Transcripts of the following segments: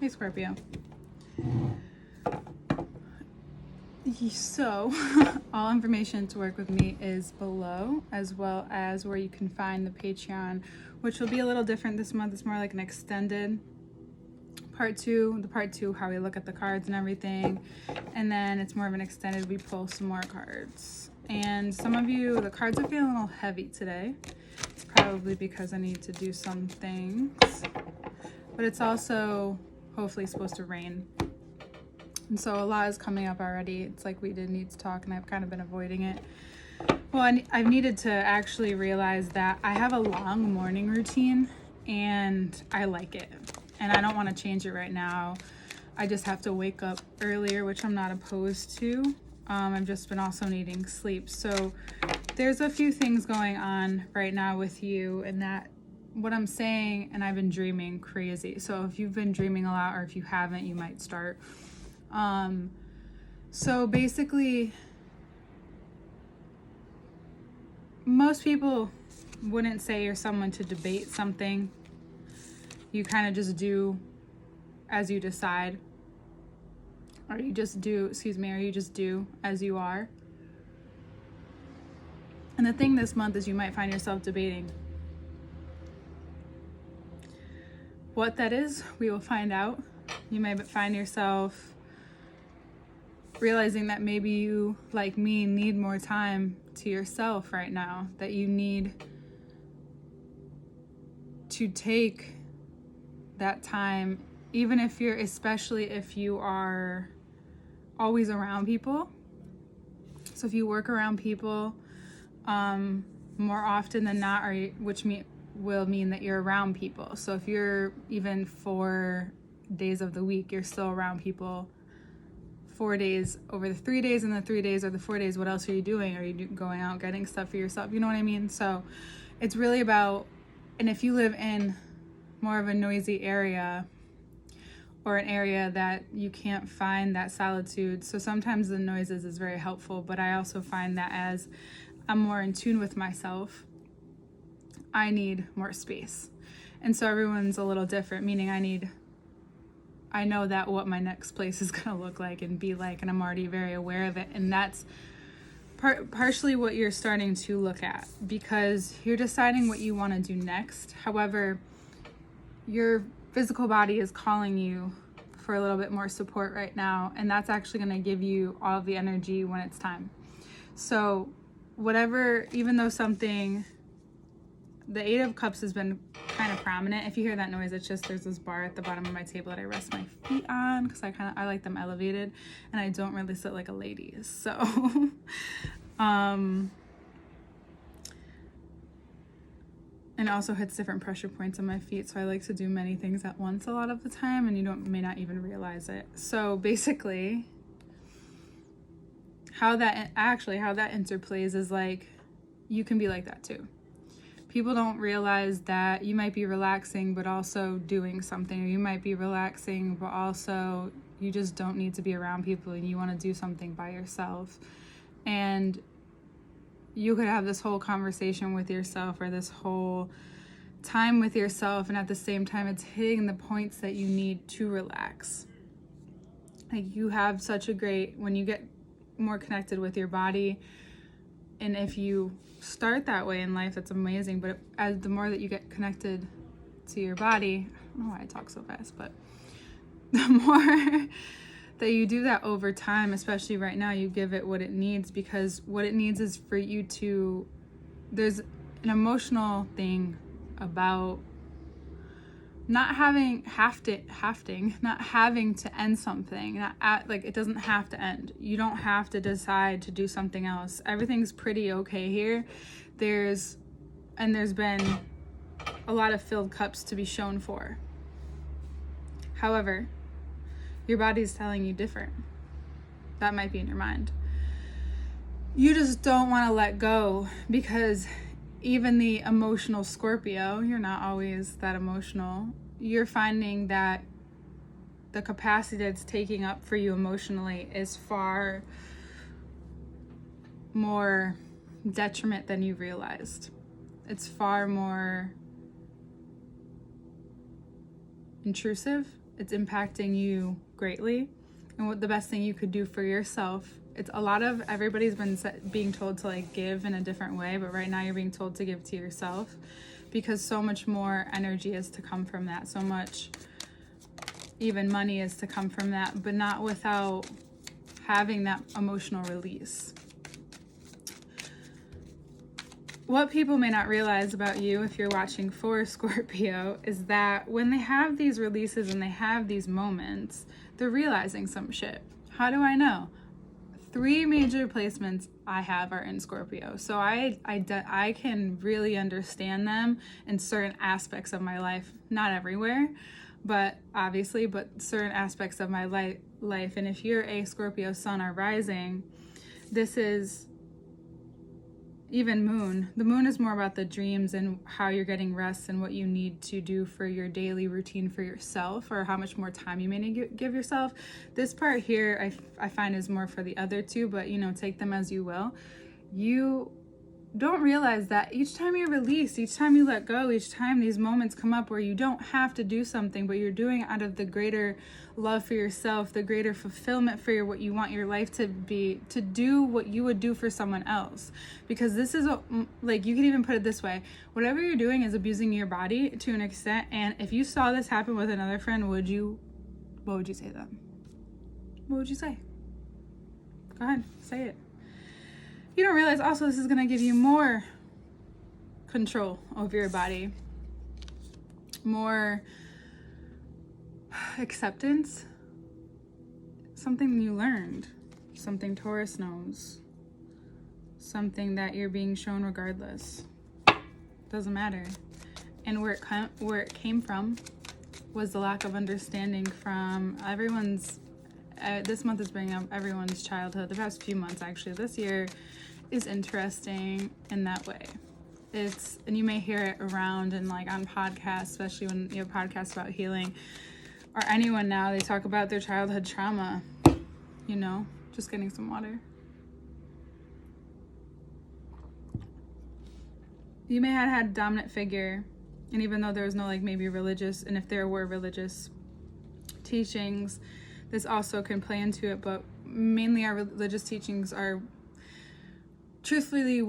Hey, Scorpio. So, all information to work with me is below, as well as where you can find the Patreon, which will be a little different this month. It's more like an extended part two, how we look at the cards and everything. And then it's more of an extended, we pull some more cards. And some of you, the cards are feeling a little heavy today. It's probably because I need to do some things. But it's also hopefully supposed to rain. And so a lot is coming up already. It's like we did need to talk, and I've kind of been avoiding it. Well, I've needed to actually realize that I have a long morning routine, and I like it. And I don't want to change it right now. I just have to wake up earlier, which I'm not opposed to. I've just been also needing sleep. So there's a few things going on right now with you, and that what I'm saying, and I've been dreaming crazy. So if you've been dreaming a lot, or if you haven't, you might start. So basically, most people wouldn't say you're someone to debate something. You kind of just do as you decide, or you just do as you are. And the thing this month is you might find yourself debating. What that is, we will find out. You might find yourself realizing that maybe you, like me, need more time to yourself right now, that you need to take that time, especially if you are always around people. So if you work around people more often than not, will mean that you're around people. So if you're even 4 days of the week, you're still around people 4 days over the 3 days, and the 3 days or the 4 days, what else are you doing? Are you going out getting stuff for yourself? You know what I mean? So it's really about, and if you live in more of a noisy area, or an area that you can't find that solitude, so sometimes the noises is very helpful, but I also find that as I'm more in tune with myself, I need more space. And so everyone's a little different, meaning I know that what my next place is going to look like and be like, and I'm already very aware of it. And that's partially what you're starting to look at, because you're deciding what you want to do next. However, your physical body is calling you for a little bit more support right now, and that's actually going to give you all of the energy when it's time. So whatever, even though the 8 of Cups has been kind of prominent. If you hear that noise, it's just there's this bar at the bottom of my table that I rest my feet on, because I like them elevated, and I don't really sit like a lady. So and it also hits different pressure points on my feet, so I like to do many things at once a lot of the time, and you may not even realize it. So basically, how that interplays is like, you can be like that too. People don't realize that you might be relaxing but also doing something, or you might be relaxing but also you just don't need to be around people and you want to do something by yourself. And you could have this whole conversation with yourself, or this whole time with yourself, and at the same time it's hitting the points that you need to relax. Like, you have such a great, when you get more connected with your body, and if you start that way in life, that's amazing. But as the more that you get connected to your body, I don't know why I talk so fast, but the more that you do that over time, especially right now, you give it what it needs, because what it needs is for you to, there's an emotional thing about not having to end something, like it doesn't have to end. You don't have to decide to do something else. Everything's pretty okay here. There's been a lot of filled cups to be shown for. However, your body's telling you different. That might be in your mind. You just don't want to let go, because even the emotional Scorpio, you're not always that emotional. You're finding that the capacity that's taking up for you emotionally is far more detriment than you realized. It's far more intrusive it's impacting you greatly, and what the best thing you could do for yourself. It's a lot of, everybody's been being told to like give in a different way, but right now you're being told to give to yourself, because so much more energy is to come from that, so much even money is to come from that, but not without having that emotional release. What people may not realize about you, if you're watching for Scorpio, is that when they have these releases and they have these moments, they're realizing some shit. How do I know? 3 major placements I have are in Scorpio. So I can really understand them in certain aspects of my life. Not everywhere, but obviously, but certain aspects of my life. And if you're a Scorpio sun or rising, this is even moon. The moon is more about the dreams and how you're getting rest and what you need to do for your daily routine for yourself, or how much more time you may need to give yourself. This part here I find is more for the other two, but you know, take them as you will. You don't realize that each time you release, each time you let go, each time these moments come up where you don't have to do something, but you're doing it out of the greater love for yourself, the greater fulfillment for what you want your life to be, to do what you would do for someone else. Because this is like, you could even put it this way: whatever you're doing is abusing your body to an extent, and if you saw this happen with another friend, what would you say to them? What would you say? Go ahead, say it. You don't realize also this is going to give you more control over your body, more acceptance, something you learned, something Taurus knows, something that you're being shown regardless. Doesn't matter. And where it came from was the lack of understanding from everyone's. This month is bringing up everyone's childhood. The past few months, actually, this year is interesting in that way. And you may hear it around and like on podcasts, especially when you have podcasts about healing, or anyone now, they talk about their childhood trauma. You know, just getting some water. You may have had a dominant figure, and even though there was no like maybe religious, and if there were religious teachings, this also can play into it, but mainly our religious teachings are truthfully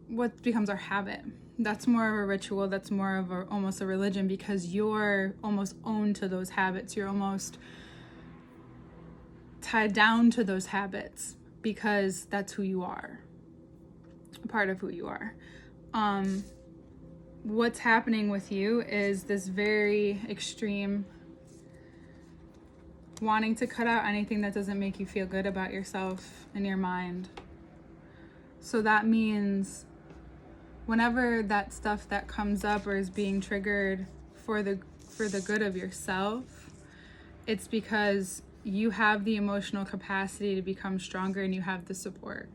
what becomes our habit. That's more of a ritual, that's more of almost a religion, because you're almost owned to those habits. You're almost tied down to those habits because that's who you are, a part of who you are. What's happening with you is this very extreme wanting to cut out anything that doesn't make you feel good about yourself and your mind. So that means whenever that stuff that comes up or is being triggered for the good of yourself, it's because you have the emotional capacity to become stronger and you have the support.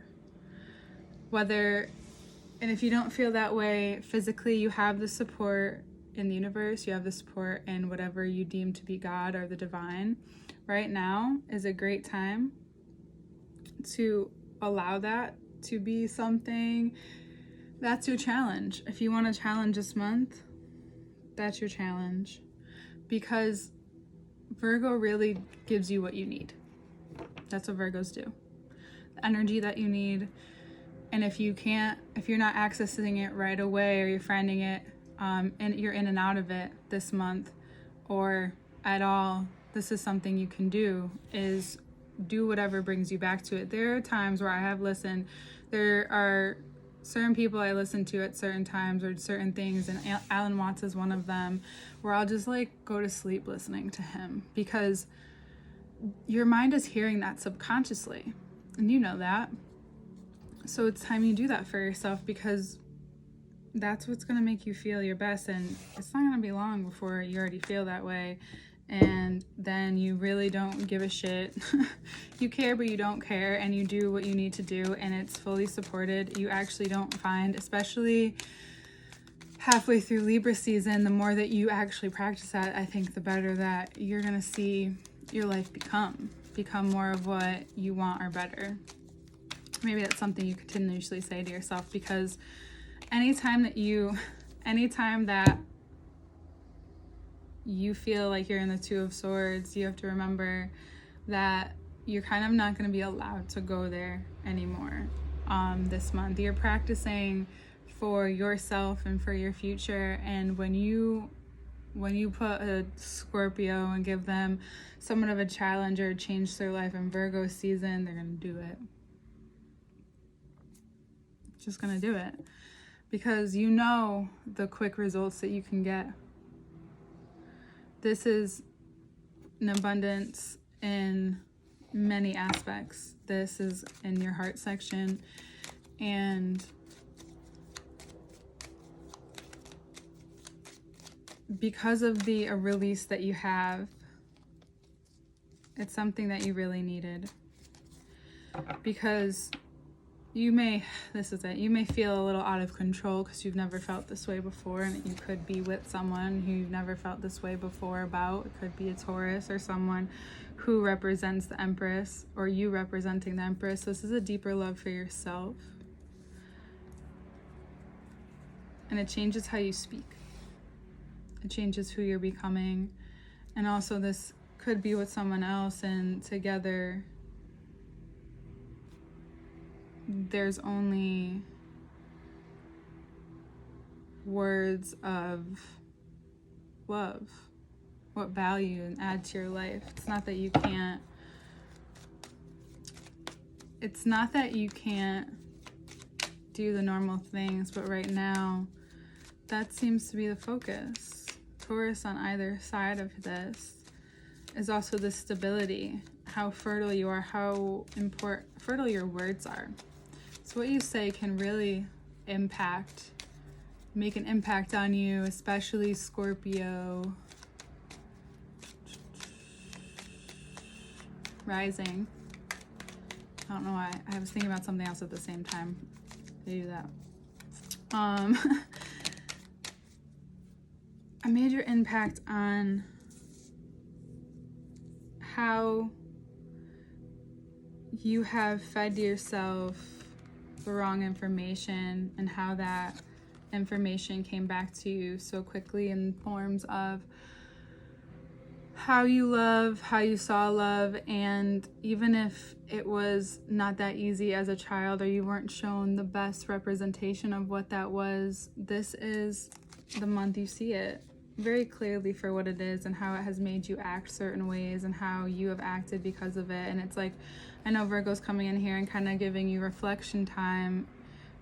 And if you don't feel that way physically, you have the support in the universe, you have the support in whatever you deem to be God or the divine. Right now is a great time to allow that to be something. That's your challenge. If you want to challenge this month, that's your challenge, because Virgo really gives you what you need. That's what Virgos do. The energy that you need. And if you're not accessing it right away, or you're finding it and you're in and out of it this month or at all, this is something you can do, is do whatever brings you back to it. There are times where I have listened. There are certain people I listen to at certain times or certain things, and Alan Watts is one of them, where I'll just like go to sleep listening to him, because your mind is hearing that subconsciously, and you know that. So it's time you do that for yourself, because that's what's going to make you feel your best, and it's not going to be long before you already feel that way. And then you really don't give a shit. You care, but you don't care, and you do what you need to do, and it's fully supported. You actually don't find, especially halfway through Libra season, the more that you actually practice that, I think the better that you're going to see your life become more of what you want or better. Maybe that's something you continuously say to yourself, because anytime that you feel like you're in the Two of Swords, you have to remember that you're kind of not going to be allowed to go there anymore this month. You're practicing for yourself and for your future, and when you put a Scorpio and give them somewhat of a challenge or change their life in Virgo season, they're going to do it. Just going to do it. Because you know the quick results that you can get. This is an abundance in many aspects. This is in your heart section. And because of the release that you have, it's something that you really needed. Because you may feel a little out of control because you've never felt this way before, and you could be with someone who you've never felt this way before about. It could be a Taurus or someone who represents the Empress, or you representing the Empress. This is a deeper love for yourself. And it changes how you speak. It changes who you're becoming. And also this could be with someone else, and together there's only words of love, what value and add to your life. It's not that you can't do the normal things, but right now that seems to be the focus. Taurus on either side of this is also the stability, how fertile you are, how fertile your words are. So what you say can really make an impact on you, especially Scorpio rising. I don't know why. I was thinking about something else at the same time. They do that. A major impact on how you have fed yourself the wrong information, and how that information came back to you so quickly in forms of how you love, how you saw love, and even if it was not that easy as a child, or you weren't shown the best representation of what that was, this is the month you see it very clearly for what it is, and how it has made you act certain ways, and how you have acted because of it. And it's like, I know Virgo's coming in here and kind of giving you reflection time,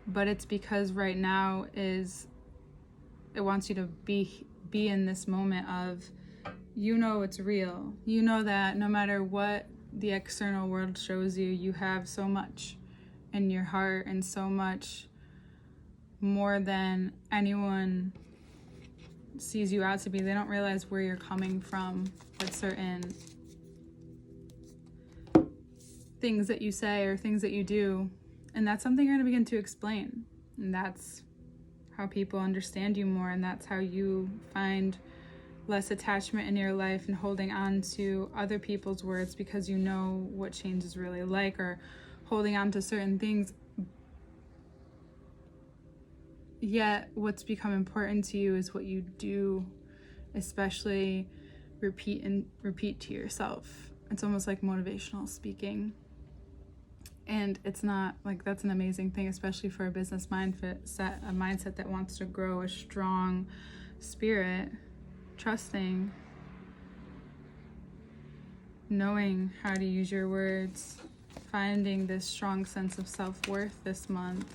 but it's because right now it wants you to be in this moment of, you know, it's real. You know that no matter what the external world shows you, you have so much in your heart, and so much more than anyone sees you out to be. They don't realize where you're coming from with certain things that you say or things that you do. And that's something you're going to begin to explain. And that's how people understand you more. And that's how you find less attachment in your life and holding on to other people's words, because you know what change is really like, or holding on to certain things. Yet what's become important to you is what you do, especially repeat to yourself. It's almost like motivational speaking. And it's not like, that's an amazing thing, especially for a business mindset, a mindset that wants to grow a strong spirit, trusting, knowing how to use your words, finding this strong sense of self-worth this month,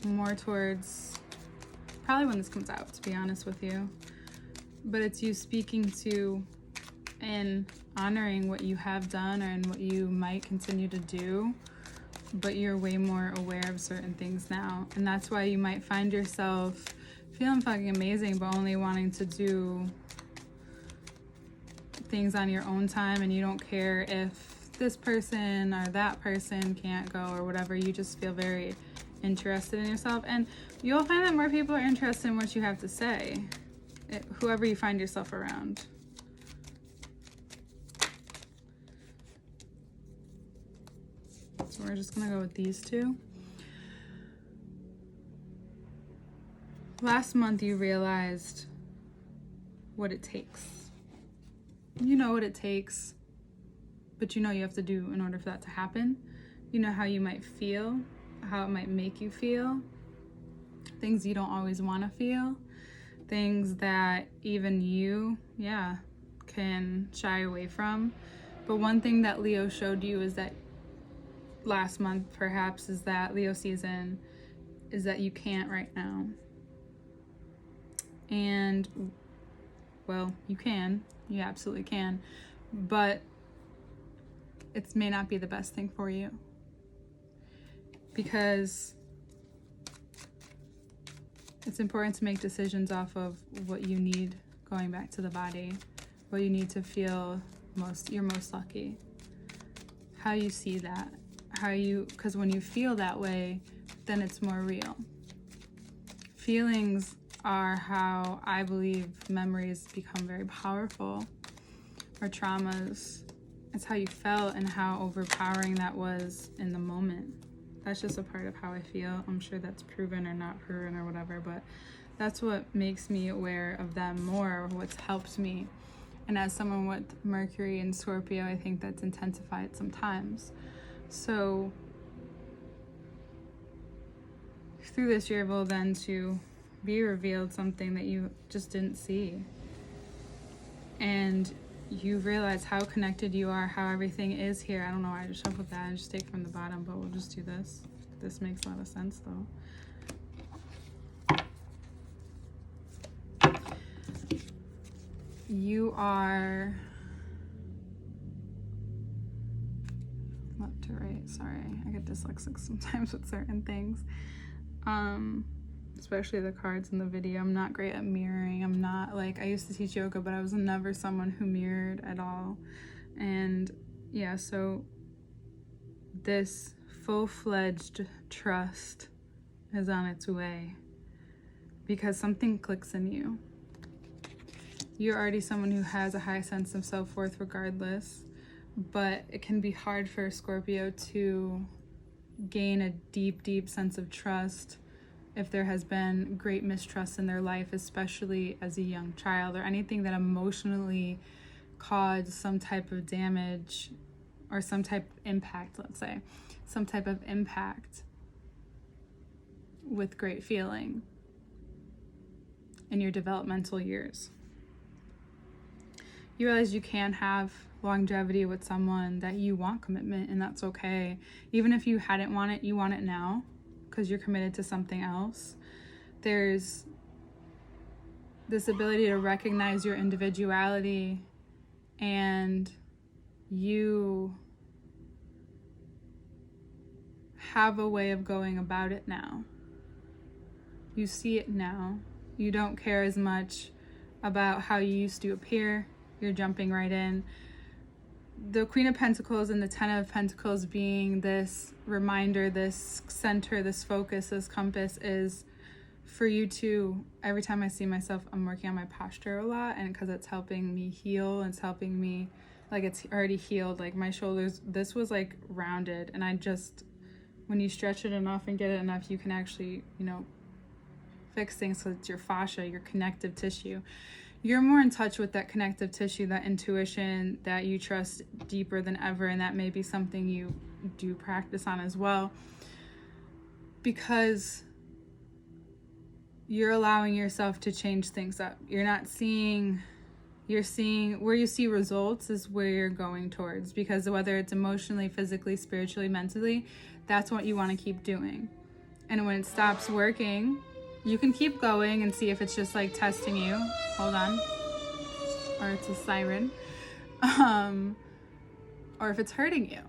more towards probably when this comes out, to be honest with you. But it's you speaking to and honoring what you have done and what you might continue to do, but you're way more aware of certain things now. And that's why you might find yourself feeling fucking amazing, but only wanting to do things on your own time, and you don't care if this person or that person can't go or whatever. You just feel very interested in yourself, and you'll find that more people are interested in what you have to say, whoever you find yourself around. So we're just gonna go with these two. Last month you realized what it takes. You know what it takes, but you know you have to do in order for that to happen. You know how you might feel, how it might make you feel, things you don't always want to feel, things that even you, can shy away from. But one thing that Leo showed you is that last month, perhaps, is that Leo season, is that you can't right now. And, well, you can. You absolutely can. But it may not be the best thing for you. Because it's important to make decisions off of what you need, going back to the body, what you need to feel you're most lucky. How you see that. Because when you feel that way, then it's more real. Feelings are how I believe memories become very powerful, or traumas. It's how you felt and how overpowering that was in the moment. That's just a part of how I feel. I'm sure that's proven or not proven or whatever, but that's what makes me aware of them more, what's helped me. And as someone with Mercury and Scorpio, I think that's intensified sometimes. So through this, you're able then to be revealed something that you just didn't see. And you realize how connected you are, how everything is here. I don't know why I just shuffled that and just take from the bottom, but we'll just do this. This makes a lot of sense though. You are left to right. Sorry, I get dyslexic sometimes with certain things. Especially the cards in the video. I'm not great at mirroring. I'm not like, I used to teach yoga, but I was never someone who mirrored at all. And yeah, so this full-fledged trust is on its way because something clicks in you. You're already someone who has a high sense of self-worth regardless, but it can be hard for a Scorpio to gain a deep, deep sense of trust if there has been great mistrust in their life, especially as a young child, or anything that emotionally caused some type of damage or some type of impact, let's say, some type of impact with great feeling in your developmental years. You realize you can have longevity with someone that you want commitment, and that's okay. Even if you hadn't want it, you want it now because you're committed to something else. There's this ability to recognize your individuality, and you have a way of going about it now. You see it now. You don't care as much about how you used to appear. You're jumping right in. The Queen of Pentacles and the Ten of Pentacles being this reminder, this center, this focus, this compass is for you to, every time I see myself, I'm working on my posture a lot, and because it's helping me heal, it's helping me, like it's already healed, like my shoulders, this was like rounded, and I just, when you stretch it enough and get it enough, you can actually, fix things. So it's your fascia, your connective tissue. You're more in touch with that connective tissue, that intuition that you trust deeper than ever, and that may be something you do practice on as well, because you're allowing yourself to change things up. You're seeing where you see results is where you're going towards, because whether it's emotionally, physically, spiritually, mentally, that's what you want to keep doing. And when it stops working, you can keep going and see if it's just like testing you. Hold on. Or it's a siren. Or if it's hurting you.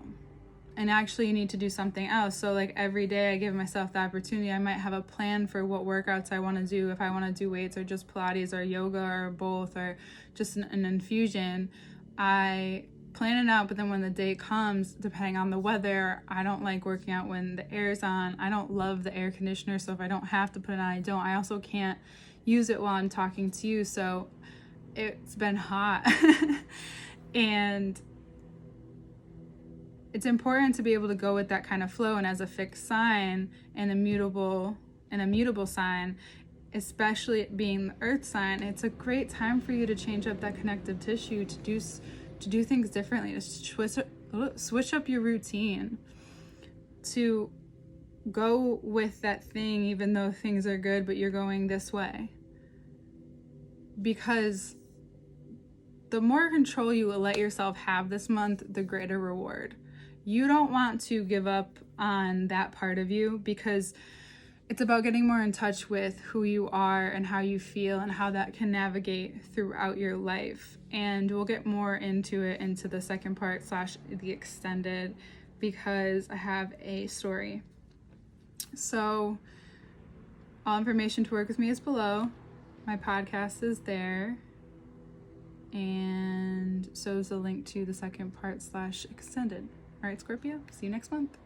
And actually you need to do something else. So like every day I give myself the opportunity. I might have a plan for what workouts I want to do. If I want to do weights or just Pilates or yoga or both or just an infusion, I plan it out. But then when the day comes, depending on the weather, I don't like working out when the air's on. I don't love the air conditioner, so if I don't have to put it on, I don't. I also can't use it while I'm talking to you, so it's been hot. And it's important to be able to go with that kind of flow, and as a fixed sign and a mutable sign, especially it being the earth sign, it's a great time for you to change up that connective tissue, to do things differently, to switch up your routine, to go with that thing even though things are good but you're going this way. Because the more control you will let yourself have this month, the greater reward. You don't want to give up on that part of you, because it's about getting more in touch with who you are and how you feel and how that can navigate throughout your life. And we'll get more into it into the second part / the extended, because I have a story. So all information to work with me is below. My podcast is there. And so is the link to the second part / extended. All right, Scorpio, see you next month.